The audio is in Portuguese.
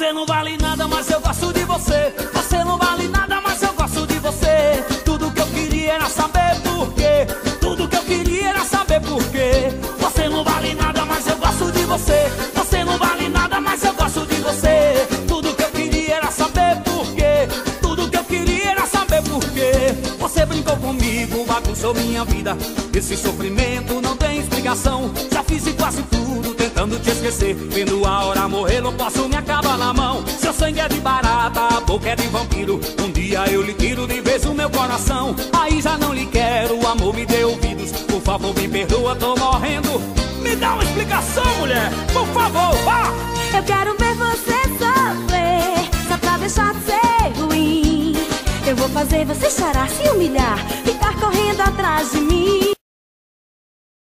Você não vale nada, mas eu gosto de você. Você não vale nada, mas eu gosto de você. Tudo que eu queria era saber por quê. Tudo que eu queria era saber por quê. Você não vale nada, mas eu gosto de você. Você não vale nada, mas eu gosto de você. Tudo que eu queria era saber por quê. Tudo que eu queria era saber por quê. Você brincou comigo, bagunçou minha vida. Esse sofrimento não tem explicação. Já fiz quase tudo tentando te esquecer. Vendo a hora morrer, não posso me acabar na mão. Seu sangue é de barata, a boca é de vampiro. Um dia eu lhe tiro de vez o meu coração. Aí já não lhe quero, o amor me dê ouvidos. Por favor, me perdoa, tô morrendo. Me dá uma explicação, mulher, por favor, vá! Eu quero ver você sofrer, só pra deixar de ser ruim. Eu vou fazer você chorar, se humilhar, ficar correndo atrás de mim.